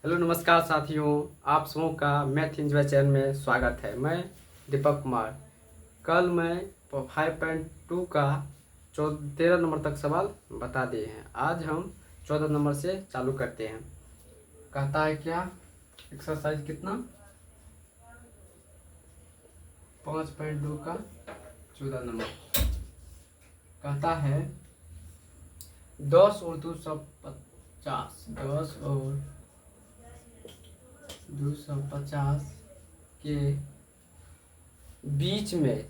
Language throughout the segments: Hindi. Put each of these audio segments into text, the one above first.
हेलो नमस्कार साथियों, आप सबों का मैथ इंजॉय चैनल में स्वागत है। मैं दीपक कुमार। कल मैं 5.2 का 13 नंबर तक सवाल बता दिए हैं। आज हम 14 नंबर से चालू करते हैं। कहता है क्या, एक्सरसाइज कितना 5.2 का 14 नंबर कहता है 10 और 250 10 और 250 के बीच में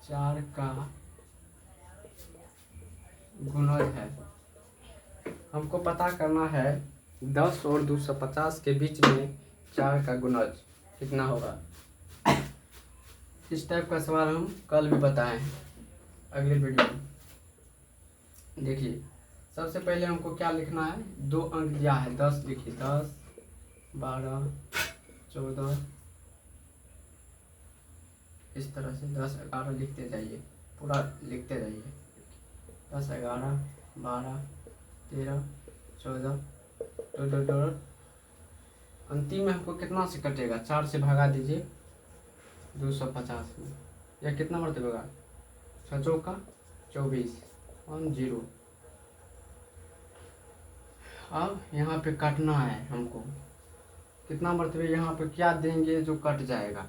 4 का गुणज है। हमको पता करना है 10 और 250 के बीच में 4 का गुणज कितना होगा। इस टाइप का सवाल हम कल भी बताए हैं अगले वीडियो में। देखिए, सबसे पहले हमको क्या लिखना है, 2 अंक दिया है 10, लिखिए 10, 12, 14, इस तरह से 10, 11 लिखते जाइए, पूरा लिखते जाइए। 10, 11, 12, 13, 14, दो। अंतिम में हमको कितना से कटेगा, 4 से भगा दीजिए 250 में। यह कितना मरतबे होगा, 6 चौका 24, 10। अब यहाँ पे काटना है हमको, कितना मरतबे यहाँ पे क्या देंगे जो कट जाएगा।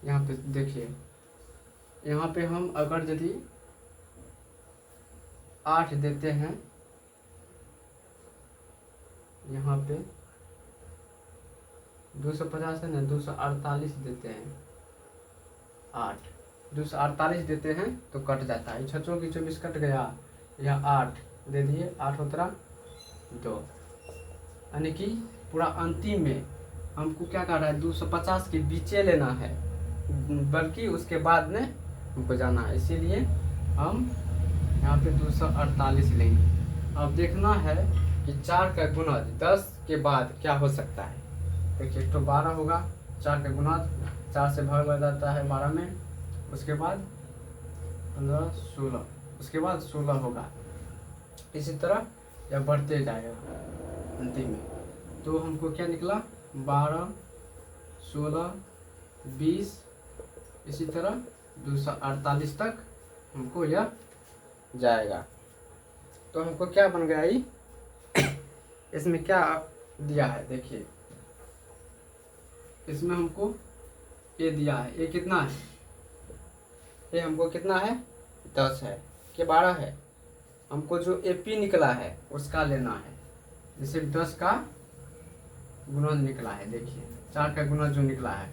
यहाँ पे देखिए, यहाँ पे हम अगर यदि 8 देते हैं, यहाँ पे 250 है ना, 248 देते हैं, 8 248 देते हैं तो कट जाता है। 6 की 24 कट गया, यह 8 दे दिए, 8 उतरा 2, यानी कि पूरा अंतिम में हमको क्या कर रहा है, 250 के बीचे लेना है, बल्कि उसके बाद में हमको जाना है। इसीलिए हम यहाँ पे 248 लेंगे। अब देखना है कि 4 का गुणज 10 के बाद क्या हो सकता है। देखिए, तो 12 होगा, 4 का गुणज 4 से भाग जाता है 12 में, उसके बाद 15, 16, उसके बाद 16 होगा। इसी तरह यह बढ़ते जाएगा अंतिम में। तो हमको क्या निकला, 12, 16, 20, इसी तरह 248 तक हमको यह जाएगा। तो हमको क्या बन गया, ये इसमें क्या दिया है, देखिए इसमें हमको ये दिया है, ये कितना है, ये हमको कितना है 10 है कि 12 है। हमको जो AP निकला है उसका लेना है। जैसे 10 का गुणज निकला है, देखिए 4 का गुणज जो निकला है,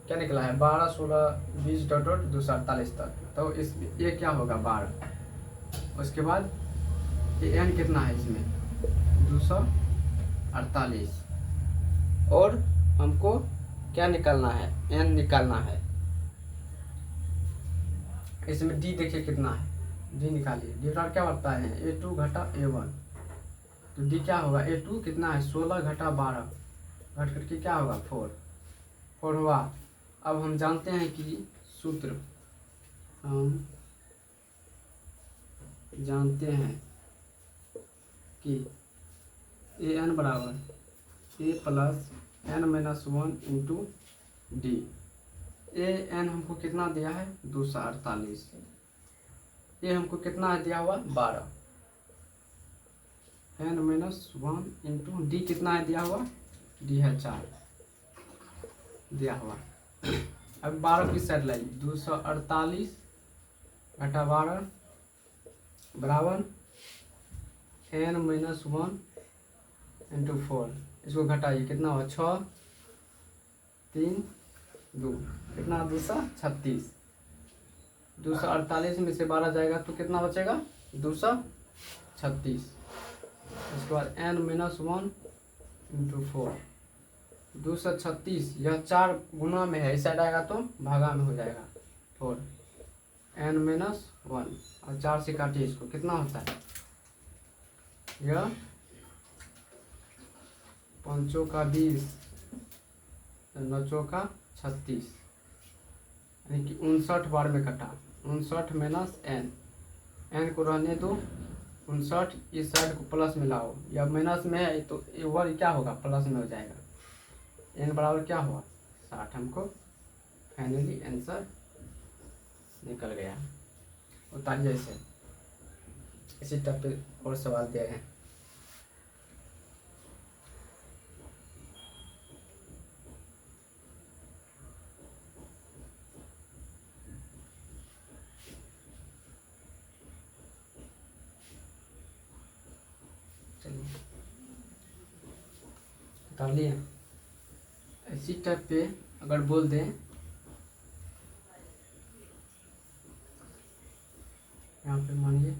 क्या निकला है, 12, 16, 20 डॉट 248 तक। तो इस ये क्या होगा 12। उसके बाद ये n कितना है इसमें 248, और हमको क्या निकालना है, n निकालना है। इसमें d देखिए कितना है, d निकालिए। डिफरेंट क्या बढ़ता है, A2 घटा A1, तो d क्या होगा, A2 कितना है 16 घटा 12, घट करके क्या होगा 4 हुआ। अब हम जानते हैं कि सूत्र, हम जानते हैं कि an बराबर a plus n minus 1 into D. an हमको कितना दिया है 248, ये हमको कितना है दिया हुआ 12, n माइनस 1 इंटू डी कितना है दिया हुआ, डी है 4 दिया हुआ। अब 12 की साइड लाइए, 248 घटा 12 बराबर n माइनस 1 इंटू 4, इसको घटाइए कितना हुआ 6, 3, 2, कितना 236। 248 में से 12 जाएगा तो कितना बचेगा 236। उसके बाद n माइनस 1 इंटू 4, 236, यह 4 गुना में है, इस साइड आएगा तो भागा में हो जाएगा 4, n माइनस 1 और 4 से काटिए इसको, कितना होता है, यह 5 चौका 20, 9 चौका 36, यानी कि 59 बार में कटा, 59 माइनस n एन को रहने दो 59, इस साइड को प्लस में लाओ, या माइनस में है तो ये वर्ग क्या होगा, प्लस में हो जाएगा। एन बराबर क्या हुआ 60, हमको फाइनली आंसर निकल गया। उतारिए इसे, इसी टाइप पे और सवाल दिए हैं। चलिए उतार लिए। इसी टाइप पे अगर बोल दें यहाँ पे, मानिए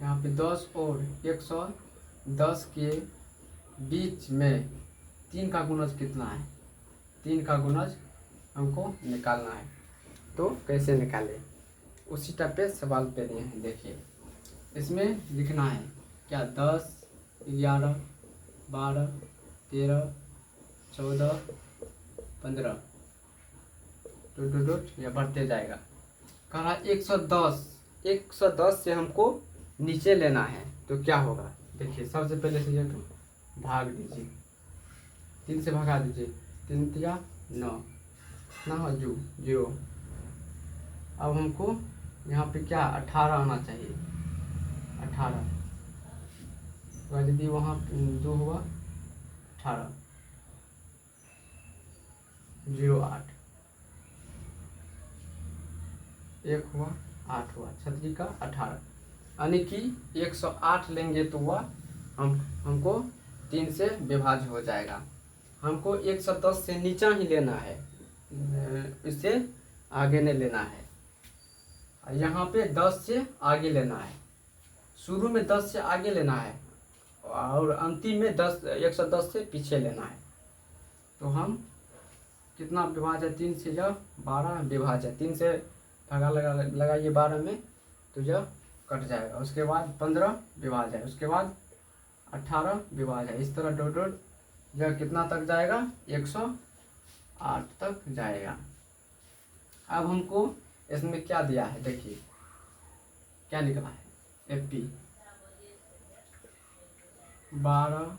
यहाँ पे 10 और 110 के बीच में 3 का गुणज कितना है, 3 का गुणज हमको निकालना है। तो कैसे निकालें, उसी टाइप पे सवाल पे दिए हैं। देखिए इसमें लिखना है क्या, 10, 11, 12, 13, 14, 15 डॉट या बढ़ते जाएगा। कहा 110 से हमको नीचे लेना है तो क्या होगा। देखिए सबसे पहले से तो भाग दीजिए, 3 से भगा दीजिए, 3 तिया 9 ना हो जू 0। अब हमको यहाँ पे क्या 18 आना चाहिए, 18 यदि वहाँ 2 हुआ 18, 08 1 हुआ 8 हुआ, 6 का 18, यानी कि 108 लेंगे तो वह हमको 3 से विभाज्य हो जाएगा। हमको 110 से नीचा ही लेना है, इससे आगे नहीं लेना है। यहाँ पे 10 से आगे लेना है, शुरू में 10 से आगे लेना है और अंतिम में 110 से पीछे लेना है। तो हम कितना विभाज्य, 3 से यह 12 विभाज्य, 3 से धागा लगाइए 12 में तो यह कट जाएगा। उसके बाद 15 विभाज्य, उसके बाद 18 विभाज्य, इस तरह डॉट डॉट यह कितना तक जाएगा, 108 तक जाएगा। अब हमको इसमें क्या दिया है, देखिए क्या निकला है, FP 12,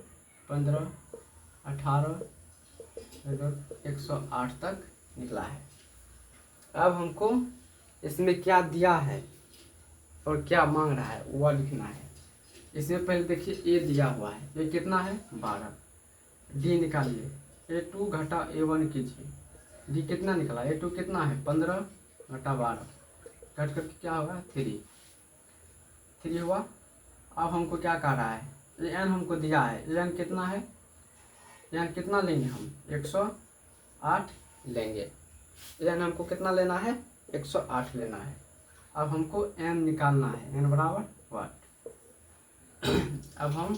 15, 18 108 तक निकला है। अब हमको इसमें क्या दिया है और क्या मांग रहा है वह लिखना है। इसमें पहले देखिए A दिया हुआ है, ये कितना है 12, D निकालिए, A2 घटा A1 कीजिए, D कितना निकला, A2 कितना है 15 घटा 12, कट करके क्या होगा 3 हुआ। अब हमको क्या कह रहा है, N हमको दिया है, N कितना है, N कितना लेंगे हम 108 लेंगे, N हमको कितना लेना है 108 लेना है। अब हमको N निकालना है, N बराबर वाट। अब हम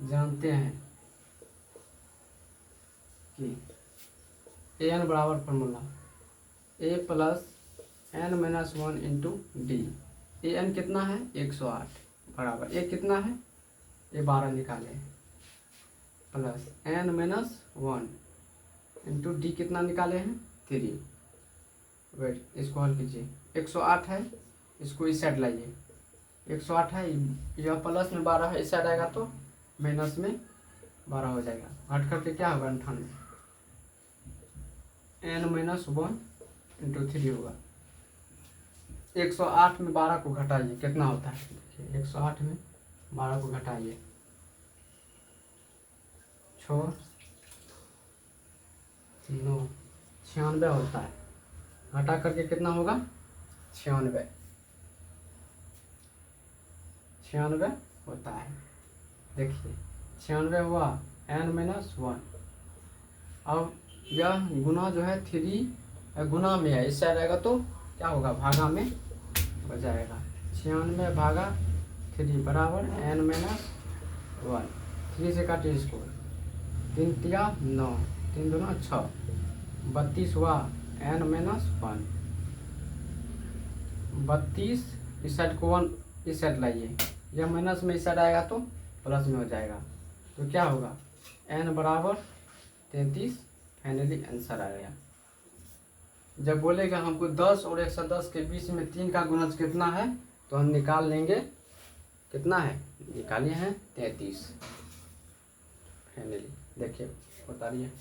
जानते हैं कि N बराबर formula A plus N minus 1 into D. N कितना है 108 बराबर A कितना है, ये 12 निकाले, plus N minus 1 into D कितना निकाले हैं 3। वेट, इसको हल कीजिए, 108 है, इसको इस साइड लाइए, 108 है, यह प्लस में 12 है, इस साइड आएगा तो माइनस में 12 हो जाएगा। हट करके क्या होगा 98, N माइनस 1 इंटू 3 होगा। 108 में 12 को घटाइए, कितना होता है, देखिए 108 में 12 को घटाइए, 6 9 96 होता है, घटा करके कितना होगा 96 होता है। देखिए 96 हुआ, N माइनस 1। अब यह गुना जो है 3 गुना में है, इस साइड आएगा तो क्या होगा भागा में हो जाएगा। 96 भागा 3 बराबर N माइनस 1, 3 से काटिए इसको, 3 तिया 9, 3 दूना 6, 32 हुआ, N माइनस 1, 32 इस साइड को 1 इस साइड लाइए, यह माइनस में इस साइड आएगा तो प्लस में हो जाएगा। तो क्या होगा N बराबर 33, फाइनली आंसर आ गया। जब बोलेगा हमको 10 और 110 के बीच में 3 का गुणज कितना है, तो हम निकाल लेंगे कितना है, निकाले हैं 33। फाइनली देखिए बता रही है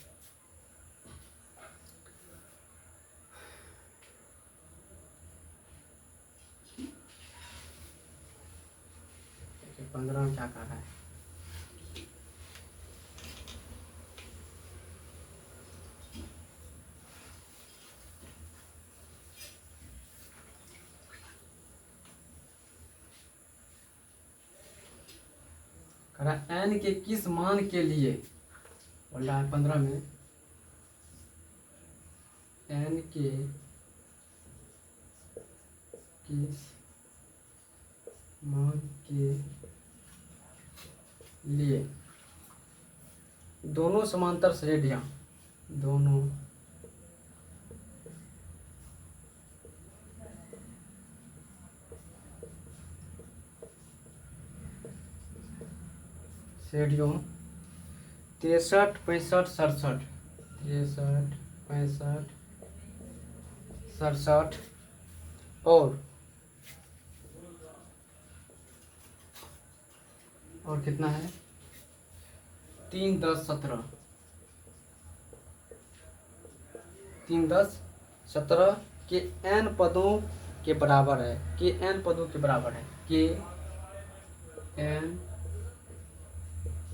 15 में क्या कर रहा है। एन के किस मान के लिए बोल रहा है 15 में, एन के किस मान के लिए दोनों समांतर श्रेणियां, दोनों श्रेणियों 63, 65, 67, 63, 65, 67 और कितना है 3, 10, 17, 3, 10, 17 के n पदों के बराबर है, के n पदों के बराबर है, के n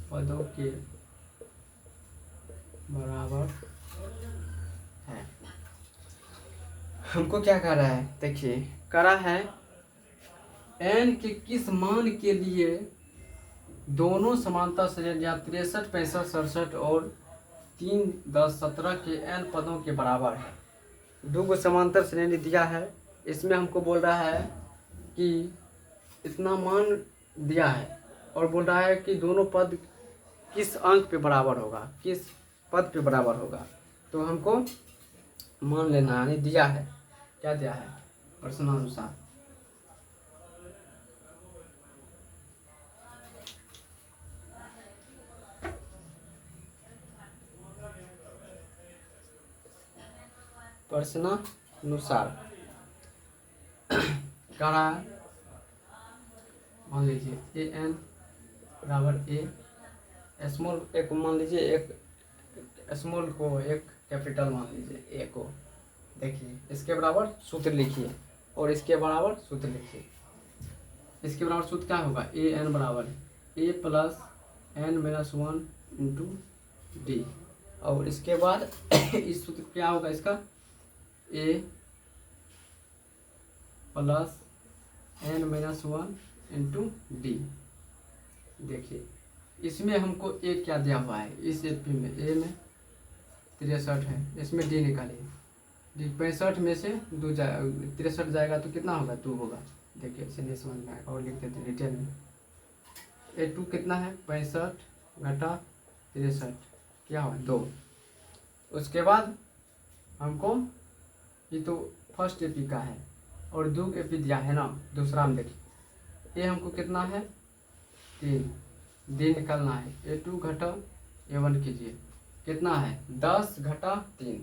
पदों के बराबर है। हमको क्या कह रहा है, देखिए कह रहा है n के किस मान के लिए दोनों समांतर श्रेणियां 63, 65, 67 और 3, 10, 17 के n पदों के बराबर है। दो समांतर श्रेणी दिया है, इसमें हमको बोल रहा है कि इतना मान दिया है और बोल रहा है कि दोनों पद किस अंक पे बराबर होगा, किस पद पे बराबर होगा। तो हमको मान लेना है, दिया है, क्या दिया है प्रश्नानुसार। प्रश्नानुसार कह रहा है, मान लीजिए ए एन बराबर ए स्मॉल, एक मान लीजिए एक स्मॉल को एक कैपिटल मान लीजिए ए को। देखिए इसके बराबर सूत्र लिखिए और इसके बराबर सूत्र लिखिए। इसके बराबर सूत्र क्या होगा, ए एन बराबर A plus N minus 1 into D. और इसके बाद इस सूत्र क्या होगा इसका, A plus N minus 1 into D. देखिए इसमें हमको ए क्या दिया हुआ है, इस एपी में ए में 63 है, इसमें डी निकालिए। डी 65 में से 2 63 जाएगा तो कितना होगा, 2 होगा। देखिए इसे नहीं समझ में आएगा और लिख देते हैं डिटेल में। A2 कितना है, 65 घटा 63 क्या हुआ 2। उसके बाद हमको ये तो फर्स्ट एपी का है और 2 एपी दिया है ना, दूसरा में देखिए ए हमको कितना है 3, डी निकालना है। A2 घटा A1 कीजिए, कितना है 10 घटा 3,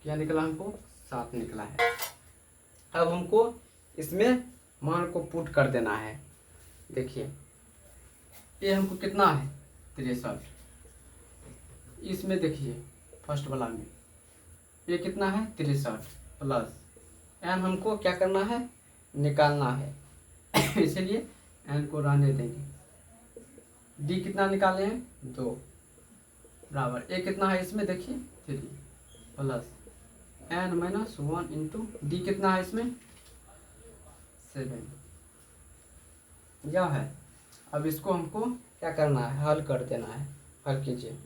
क्या निकला हमको 7 निकला है। अब हमको इसमें मान को पुट कर देना है। देखिए ये हमको कितना है 63, इसमें देखिए फर्स्ट वाला में ये कितना है 63 प्लस एन हमको क्या करना है, निकालना है इसलिए एन को रहने देंगे। डी कितना निकाले हैं 2 बराबर ए कितना है इसमें देखिए 3 plus N minus 1 into D कितना है इसमें 7 यह है। अब इसको हमको क्या करना है, हल कर देना है। हल कीजिए,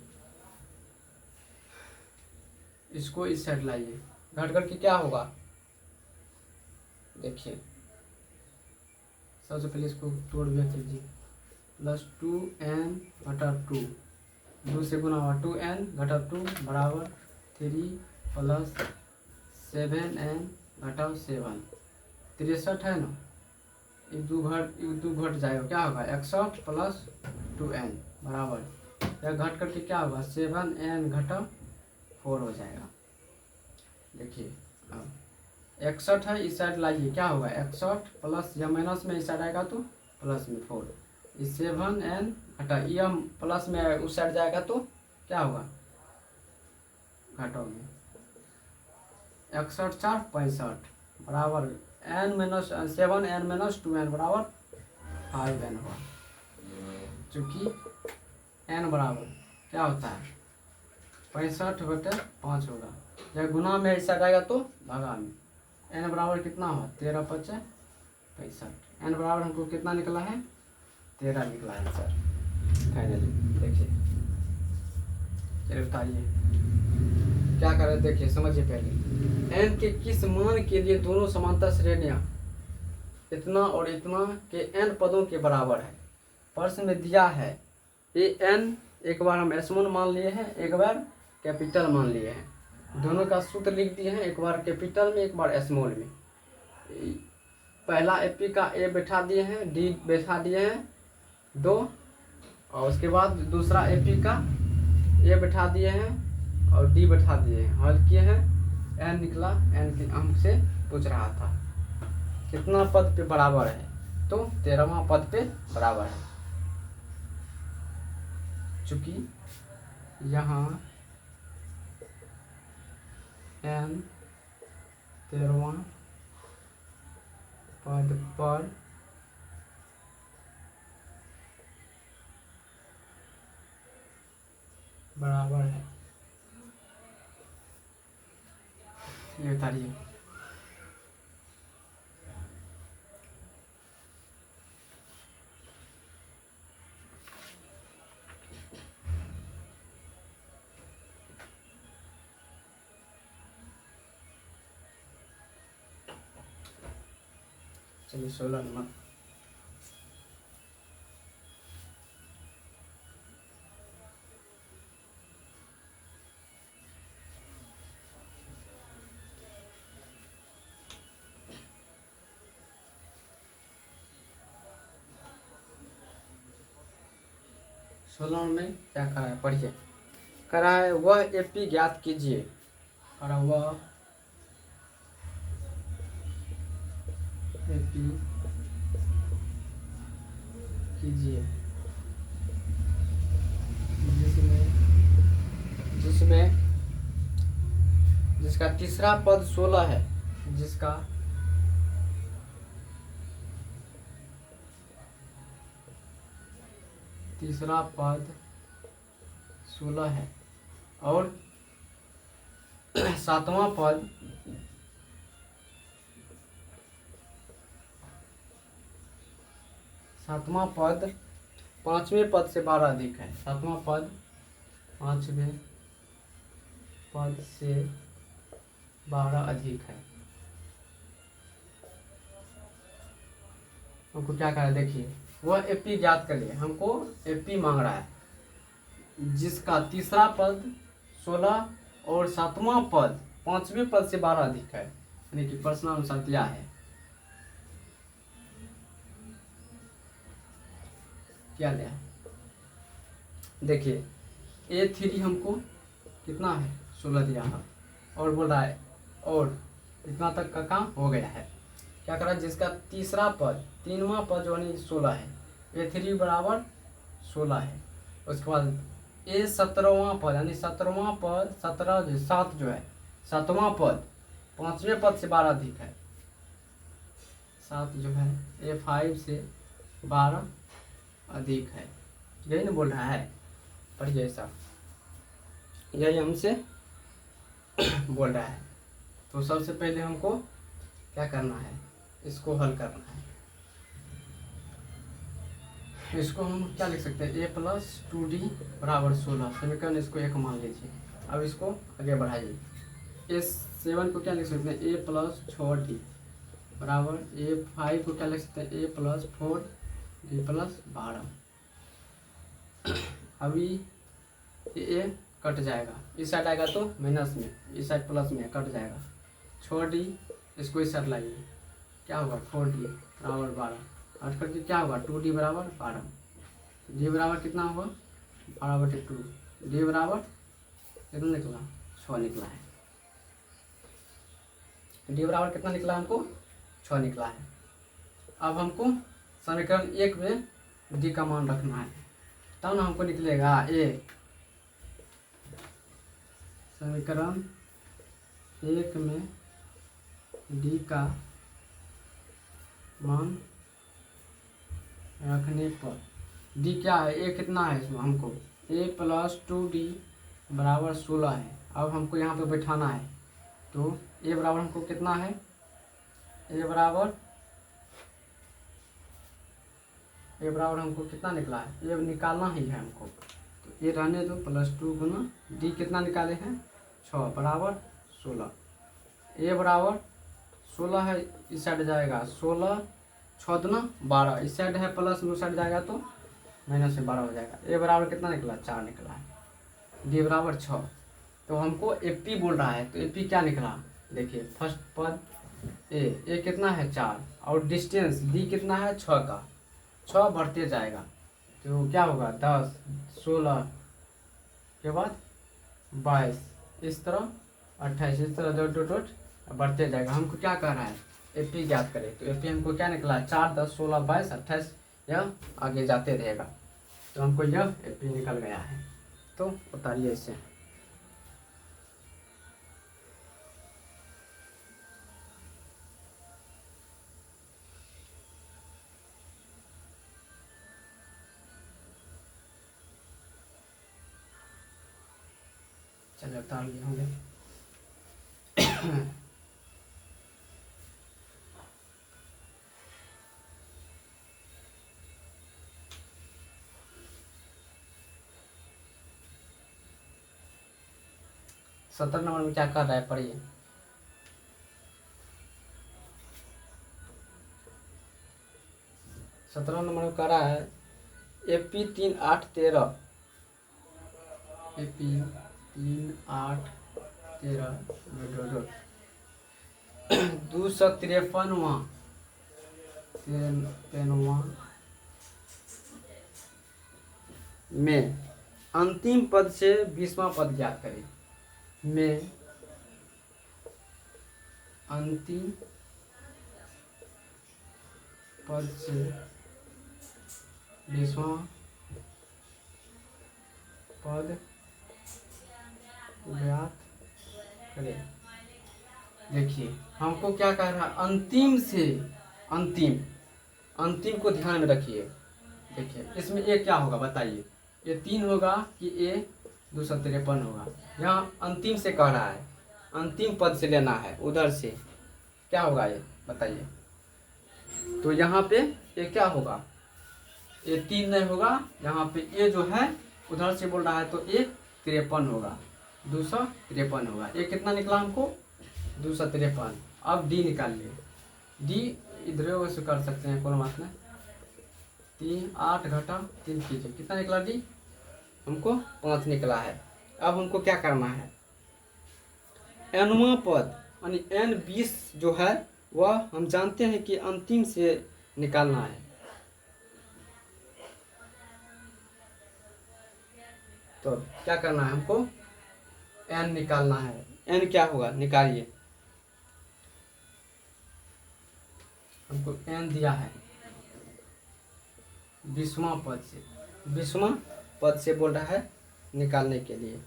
इसको इस साइड लाइए, घट करके क्या होगा देखिए। सबसे पहले इसको तोड़ दिया कीजिए, प्लस 2n घटा 2, 2 से गुना हुआ 2n घटा 2 बराबर 3 प्लस 7n घटा 7। 63 है ना, एक दो घट जाएगा, क्या होगा 61 प्लस 2n बराबर, यह घट करके क्या होगा 7n घटा 4 हो जाएगा। देखिए अब 61 है, इस साइड लाइए, क्या होगा 61 प्लस या माइनस में इस साइड आएगा तो प्लस में 4, इस 7 एन घटा ये हम प्लस में उस साइड जाएगा तो क्या होगा घटाओगे 61 4 65 बराबर N minus 7 N minus 2 N बराबर 5 एन होगा, चूँकि एन बराबर क्या होता है 65/5 होगा, जब गुना में इस साइड आएगा तो भागा में, एन बराबर कितना हुआ 13 × 5 = 65, एन बराबर हमको कितना निकला है 13 निकला है सर फाइनली। देखिए चलिए बताइए क्या कर रहे, देखिए समझिए पहले एन के किस मान के लिए दोनों समांतर श्रेणियाँ इतना और इतना के एन पदों के बराबर है। प्रश्न में दिया है ए एन, एक बार हम स्मॉल मान लिए हैं, एक बार कैपिटल मान लिए हैं, दोनों का सूत्र लिख दिए हैं, एक बार कैपिटल में एक बार स्मॉल में। पहला एपी का ए बैठा दिए हैं, डी बैठा दिए हैं 2, और उसके बाद दूसरा एपी का ए बैठा दिए हैं और डी बैठा दिए हैं, हल किए हैं, एन निकला, एन की हमसे पूछ रहा था कितना पद पे बराबर है, तो 13वां पद पे बराबर है, चूँकि यहाँ एन 13वां पद पर बराबर है। ये बताइए चलिए 16 नंबर में क्या करा है पढ़िए, करा है वह एपी ज्ञात कीजिए, करा वह एपी कीजिए जिसमें जिसका तीसरा पद 16 है, जिसका तीसरा पद 16 है और सातवां पद पांचवें पद से 12 अधिक है, सातवां पद पांचवें पद से 12 अधिक है। हमको क्या करना है देखिए, वह एपी ज्ञात कर लिए, हमको एपी मांग रहा है जिसका तीसरा पद 16 और सातवां पद पांचवें पद से 12 अधिक है, यानी कि प्रश्नानुसार दिया है क्या लिया है। देखिए A3 हमको कितना है 16 दिया है और बोल रहा है और इतना तक का काम हो गया है, क्या करा जिसका तीसरा पद तीनवां पद जो है 16 है, A3 बराबर 16 है, उसके बाद A 17वां पद यानी 17वां पद 7 जो है 7वां पद पांचवें पद से 12 अधिक है, 7 जो है A5 से 12 अधिक है, यही ना बोल रहा है, पर जैसा यही हमसे बोल रहा है। तो सबसे पहले हमको क्या करना है, इसको हल करना है। इसको हम क्या लिख सकते हैं A + 2D बराबर 16, समीकरण इसको 1 मान लीजिए। अब इसको आगे बढ़ाइए, A7 को क्या लिख सकते हैं A + 6D बराबर A5 को क्या लिख सकते हैं A + 4D + 12। अभी ये कट जाएगा, इस साइड आएगा तो माइनस में, इस साइड प्लस में कट जाएगा, 6D इसको इस साइड लाइए, क्या होगा 4D बराबर 12, हट करके क्या होगा 2D बराबर 12, D बराबर कितना होगा 12/2, D बराबर कितना निकला 6 निकला है। डी बराबर कितना निकला हमको? 6 निकला है। अब हमको समीकरण 1 में डी का मान रखना है, तब ना हमको निकलेगा ए। समीकरण 1 में डी का मान रखने पर डी क्या है? ए कितना है इसमें? हमको ए प्लस 2d बराबर 16 है। अब हमको यहाँ पे बैठाना है, तो ए बराबर हमको कितना है? ए बराबर हमको कितना निकला है? ये निकालना ही है हमको, तो ये रहने दो। प्लस 2 गुना डी कितना निकाले हैं? 6 बराबर 16। ए बराबर 16 है, इस साइड जाएगा 16, 6 दूना 12, इस साइड है प्लस, उस साइड जाएगा तो माइनस से 12 हो जाएगा। ए बराबर कितना निकला? 4 निकला है। डी बराबर 6। तो हमको एपी बोल रहा है, तो एपी क्या निकला? देखिए फर्स्ट पद ए कितना है? 4, और डिस्टेंस डी कितना है? 6 का। 6 बढ़ते जाएगा तो क्या होगा? 10, 16 के बाद 22, इस तरह 28, इस तरह डॉट डॉट डॉट बढ़ते जाएगा। हमको क्या कह रहा है? एपी ज्ञात करें। तो एपी हमको क्या निकला? 4, 10, 16, 22, 28, यह आगे जाते रहेगा। तो हमको यह एपी निकल गया है। तो उतारिए इसे। चलिए उतार लिए होंगे। 17 नंबर में क्या कर रहा है? पढ़िए। सत्रह नंबर में कह रहा है एपी 3, 8, 13। एपी 3, 8, 13 253वां में अंतिम पद से 20वां पद ज्ञात करें। में अंतिम पद से 20वां पद ज्ञात करें। देखिए हमको क्या कह रहा है? अंतिम से अंतिम को ध्यान में रखिए। देखिए इसमें ए क्या होगा बताइए? ये 3 होगा कि ए 253 होगा? यहाँ अंतिम से कह रहा है, अंतिम पद से लेना है, उधर से क्या होगा ये बताइए? तो यहाँ पे ये क्या होगा? ये 3 नहीं होगा, यहाँ पे ए जो है उधर से बोल रहा है तो ये 53 होगा, 253 होगा। ये कितना निकला हमको? 253। अब डी निकालिए। डी इधर से कर सकते हैं, कोई बात नहीं। 3, 8 घटा 3 कीजिए, कितना निकला? डी हमको 5 निकला है। अब हमको क्या करना है? एनवां पद यानी n20 जो है वह हम जानते हैं कि अंतिम से निकालना है। तो क्या करना है? हमको n निकालना है। n क्या होगा? निकालिए। हमको n दिया है 20वां पद से, 20वां पद से बोल रहा है निकालने के लिए।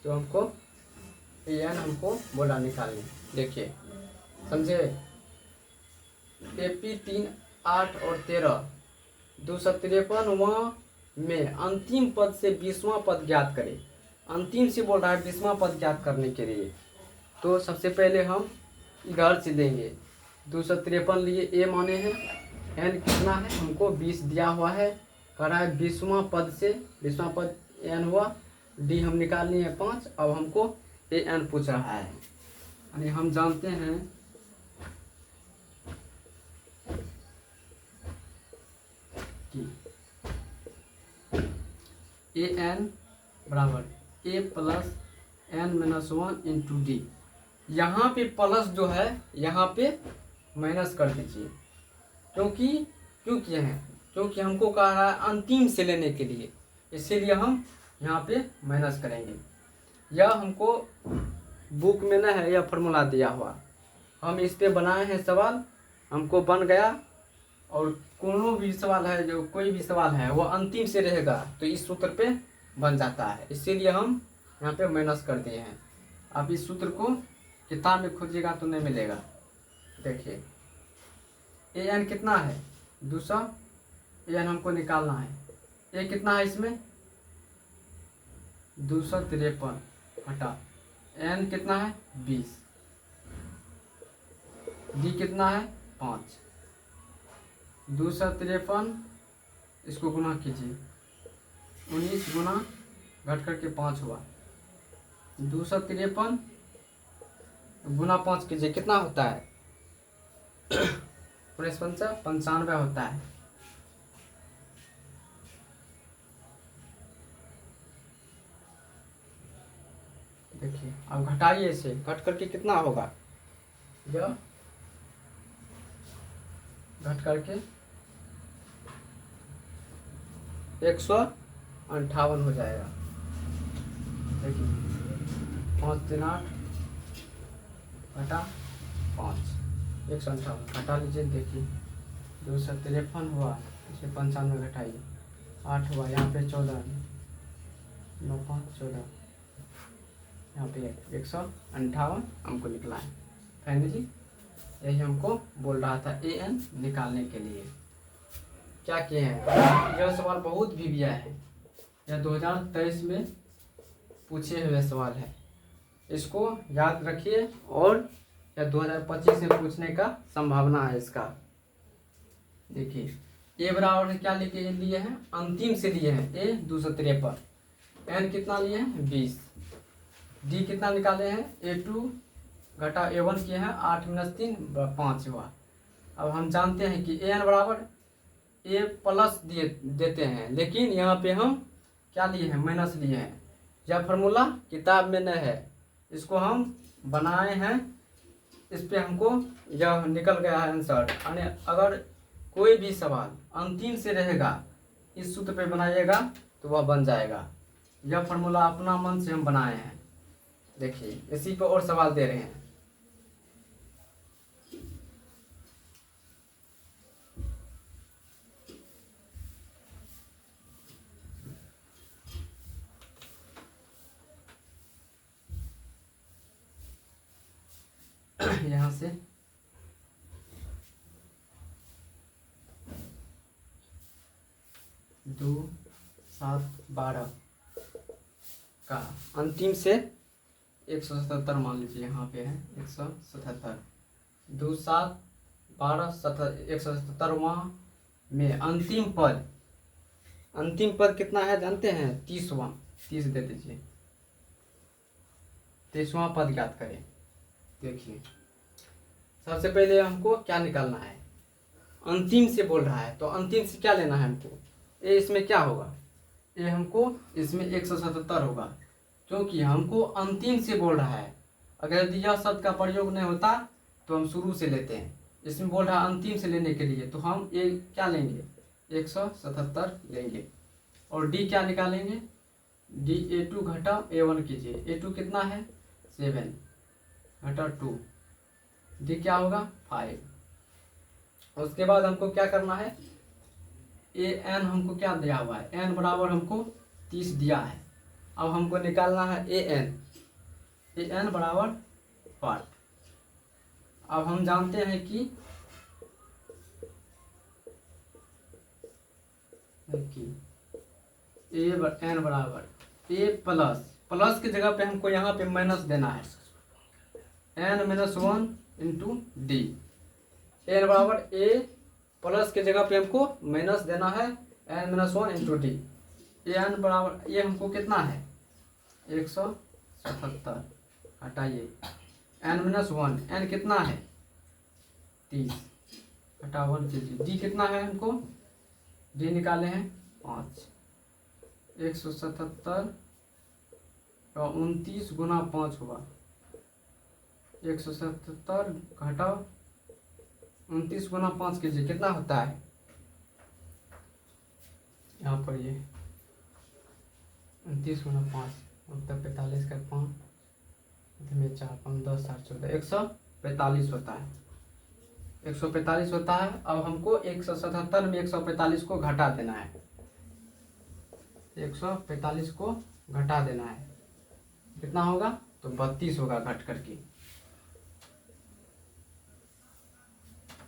तो हमको n हमको बोला निकालने। देखिए समझे? एपी 3, 8 और 13 253वां में अंतिम पद से 20वां पद ज्ञात करें। अंतिम से बोल रहा है 20वां पद ज्ञात करने के लिए। तो सबसे पहले हम इधर से देंगे। 253 लिए ए माने हैं, n कितना है? हमको 20 दिया हुआ है। कह रहा है 20वां पद से, 20वां पद n हुआ, डी हम निकाल लिए 5। अब हमको ए n पूछ रहा है, यानी हम जानते हैं कि ए n बराबर A plus n-1 into D. यहाँ पे प्लस जो है यहाँ पे माइनस कर दीजिए। क्यों किए हैं? क्योंकि हमको कह रहा है अंतिम से लेने के लिए, इसीलिए हम यहाँ पे माइनस करेंगे। यह हमको बुक में ना है, यह फार्मूला दिया हुआ, हम इस पे बनाए हैं सवाल, हमको बन गया। और कोनो भी सवाल है, जो कोई भी सवाल है वो अंतिम से रहेगा तो इस सूत्र पे बन जाता है, इसीलिए हम यहाँ पे माइनस कर दिए हैं। अब इस सूत्र को किताब में खोजिएगा तो नहीं मिलेगा। देखिए an कितना है 200, an हमको निकालना है। a कितना है इसमें 253 हटा, n कितना है 20, d कितना है 5, 253 इसको गुना कीजिए, 19 गुना घट करके 5 हुआ, 253 गुना 5 कीजिए, कितना होता है 95 होता है। देखिए अब घटाइए इसे, घट करके कितना होगा, यह घट करके 158 हो जाएगा। देखिए 5 3 8 घटा 5, 158 घटा लीजिए। देखिए 253 हुआ, इसे 95 घटाइए, 8 हुआ, यहाँ पे 14, 9 5 14, यहाँ पे 158 हमको निकला है। फाइनली यही हमको बोल रहा था an निकालने के लिए। क्या किए हैं, यह सवाल बहुत भी दिया है, यह 2023 में पूछे हुए सवाल है, इसको याद रखिए। और यह 2025 में पूछने का संभावना है इसका। देखिए a बराबर क्या लेके लिए हैं, अंतिम से लिए हैं a 253, n कितना लिए हैं 20, d कितना निकाले हैं a2 घटा a1 किए हैं, 8 - 3 5 हुआ। अब हम जानते हैं कि an बराबर a प्लस देते हैं, लेकिन यहाँ पे हम क्या लिए हैं माइनस लिए हैं। यह फार्मूला किताब में नहीं है, इसको हम बनाए हैं, इस पे हमको यह निकल गया है आंसर। यानी अगर कोई भी सवाल अंतिम से रहेगा, इस सूत्र पे बनाइएगा तो वह बन जाएगा। यह फार्मूला अपना मन से हम बनाए हैं। देखिए इसी पे और सवाल दे रहे हैं। यहाँ से 2 7 12 का अंतिम से 177 मान लीजिए, यहाँ पे है 177, 2 7 12 177वां में अंतिम पद कितना है जानते हैं 30वां, 30 दे दीजिए, 30वां पद याद करें। देखिए सबसे पहले हमको क्या निकालना है, अंतिम से बोल रहा है तो अंतिम से क्या लेना है हमको, ए इसमें क्या होगा, ए हमको इसमें 177 होगा, क्योंकि हमको अंतिम से बोल रहा है। अगर यह शब्द का प्रयोग नहीं होता तो हम शुरू से लेते हैं, इसमें बोल रहा है अंतिम से लेने के लिए, तो हम ए क्या लेंगे 177 लेंगे। और डी क्या निकालेंगे, डी a2 घटा a1 कीजिए, a2 कितना है 7 घटा 2, डी क्या होगा 5। उसके बाद हमको क्या करना है, ए एन हमको क्या दिया हुआ है, एन बराबर हमको 30 दिया है। अब हमको निकालना है ए एन बराबर 5। अब हम जानते हैं कि ए एन बराबर ए प्लस की जगह पे हमको यहाँ पे माइनस देना है, n-1 इंटू डी, एन बराबर ए प्लस के जगह पे हमको माइनस देना है n-1 इंटू डी। एन बराबर ये हमको कितना है 177, हटाइए n-1, n कितना है 30 हटा 1 कीजिए, डी कितना है हमको, डी निकाले हैं 5, 177 का 29 गुना 5 हुआ, 177 घटाओ 29 गुना 5 कीजिए, कितना होता है यहाँ पर ये 29 गुना 5 मतलब 45 का 5 में 4 5 10 7 14 145 होता है। 145 होता है। अब हमको 177 में 145 को घटा देना है। 145 को घटा देना है, कितना होगा? तो 32 होगा घट करके।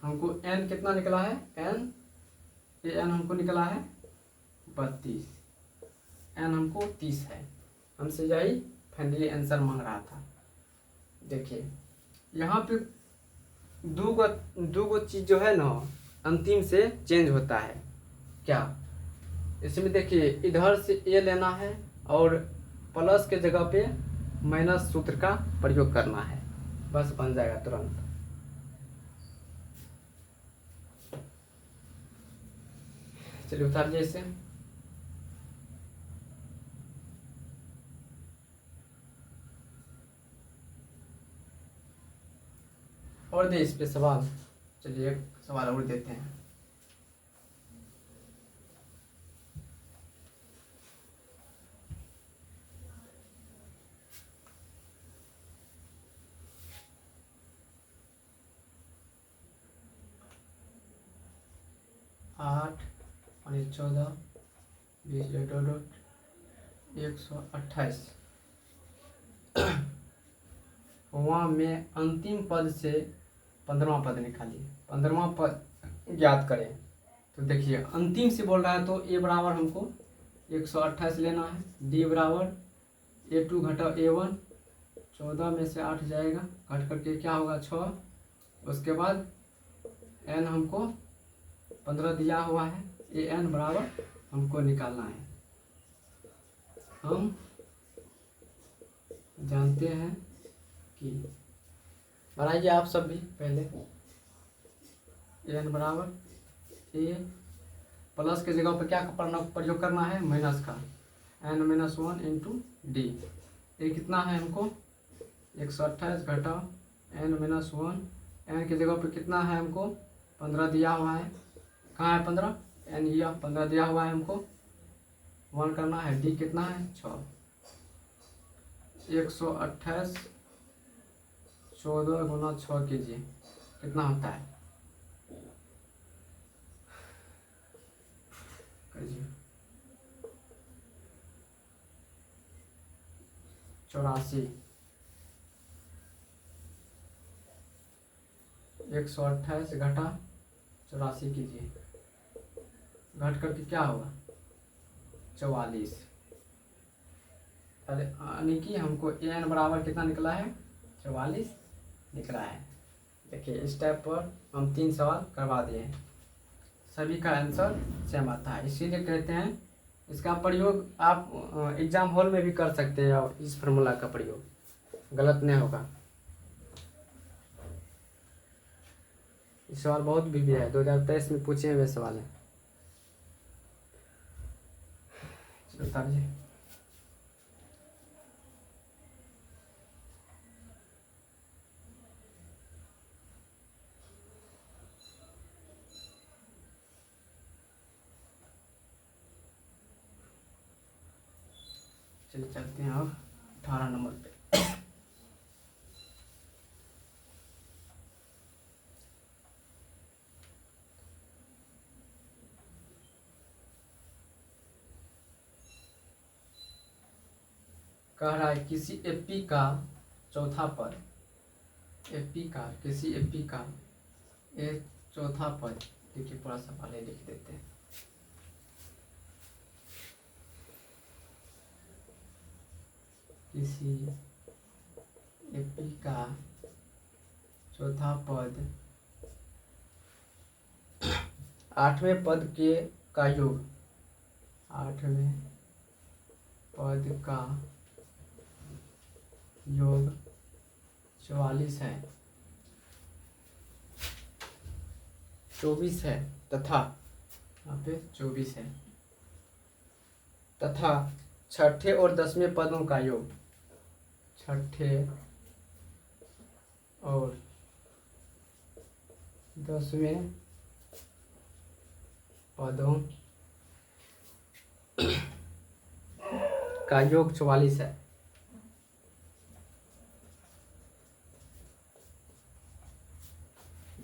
हमको n कितना निकला है? n हमको निकला है 32, n हमको 30 है। हमसे यही फाइनली आंसर मांग रहा था। देखिए यहाँ पे दो गो चीज जो है ना अंतिम से चेंज होता है। क्या? इसमें देखिए इधर से a लेना है और प्लस के जगह पे माइनस सूत्र का प्रयोग करना है, बस बन जाएगा तुरंत। चलिए उतारिए इसे। और दे इस पे सवाल। चलिए एक सवाल और देते हैं। आठ और 14 20 128 वहाँ में अंतिम पद से 15वां पद निकालिए। 15वां पद ज्ञात करें। तो देखिए अंतिम से बोल रहा है तो a बराबर हमको 128 लेना है। d बराबर a2 घटा a1, 14 में से 8 जाएगा, घट करके क्या होगा 6। उसके बाद n हमको 15 दिया हुआ है, an बराबर हमको निकालना है। हम जानते हैं कि बनाइए आप सब भी पहले। an बराबर a प्लस के जगह पर क्या प्रयोग करना है? माइनस का। n-1 into D. ये कितना है हमको? 128 घटा n-1, n की जगह पर कितना है हमको? 15 दिया हुआ है। कहाँ है 15? n यह 15 दिया हुआ है हमको, 1 करना है। d कितना है? 6। 128 14 गुना 6 कीजिए, कितना होता है? करिए 84। 128 घटा 84 कीजिए, घट करके क्या होगा? 44। यानी कि हमको an बराबर कितना निकला है? 44 निकला है। देखिए इस टाइप पर हम 3 सवाल करवा दिए हैं, सभी का आंसर सेम आता है। इसीलिए कहते हैं इसका प्रयोग आप एग्जाम हॉल में भी कर सकते हैं और इस फार्मूला का प्रयोग गलत नहीं होगा। इस सवाल बहुत भी है, 2023 में पूछे हुए सवाल है। बताइए चलिए चलते हैं अब 18 नंबर पे। कह रहा है किसी एपी का चौथा पद, किसी एपी का एक चौथा पद। देखिए पूरा सवाल है, लिख देते हैं। किसी एपी का चौथा पद 8वें पद के का योग, 8वें पद का योग 44 है, 24 है तथा यहाँ पे 24 है, तथा छठे और 10वें पदों का योग, छठे और 10वें पदों का योग 44 है।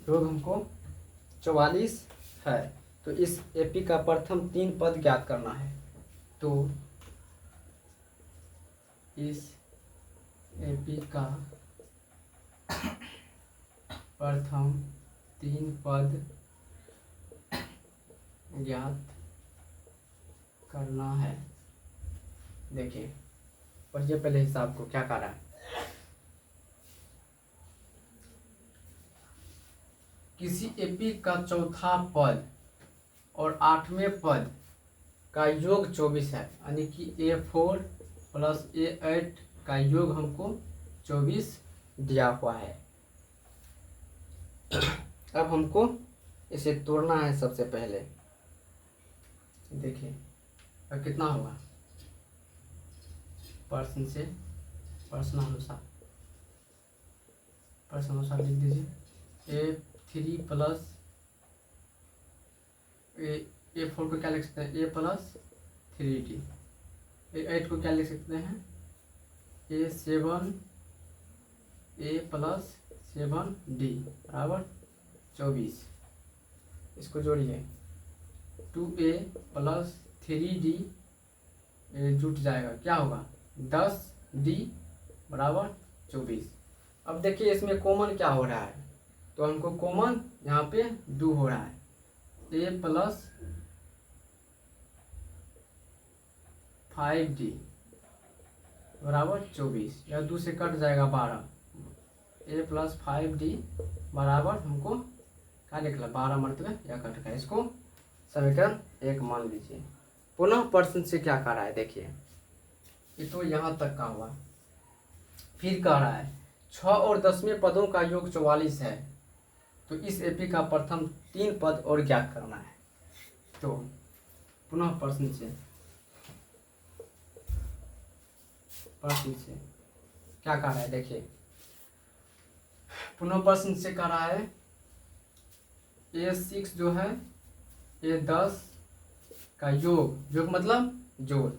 योग हमको 44 है। तो इस एपी का प्रथम 3 पद ज्ञात करना है। तो इस एपी का प्रथम 3 पद ज्ञात करना है। देखिए पढ़िए पहले हिसाब को क्या कर रहा है। किसी एपी का चौथा पद और 8वें पद का योग 24 है, यानी कि A4 प्लस A8 का योग हमको 24 दिया हुआ है। अब हमको इसे तोड़ना है सबसे पहले। देखिए अब कितना होगा, प्रश्न से प्रश्नानुसार लिख दीजिए। A3 प्लस A4 को क्या लिख सकते हैं, A प्लस 3D। A8 को क्या लिख सकते हैं, A7 A प्लस 7D बराबर 24। इसको जोड़िए, 2A प्लस 3D जुट जाएगा, क्या होगा 10D बराबर 24। अब देखिए इसमें कॉमन क्या हो रहा है, तो हमको कॉमन यहाँ पे 2 हो रहा है। A प्लस 5D बराबर 24, या 2 से कट जाएगा 12। A प्लस 5D बराबर हमको क्या निकला 12 मतलब या कट का। इसको समीकरण 1 मान लीजिए। पुनः प्रश्न से क्या कह रहा है, देखिए ये तो यहाँ तक का हुआ। फिर कह रहा है 6 और 10वें पदों का योग 44 है। तो इस एपी का प्रथम 3 पद और ज्ञात करना है। तो पुनः प्रश्न से क्या कह रहा है, देखिए पुनः प्रश्न से कह रहा है A6 जो है A10 का योग मतलब जोड़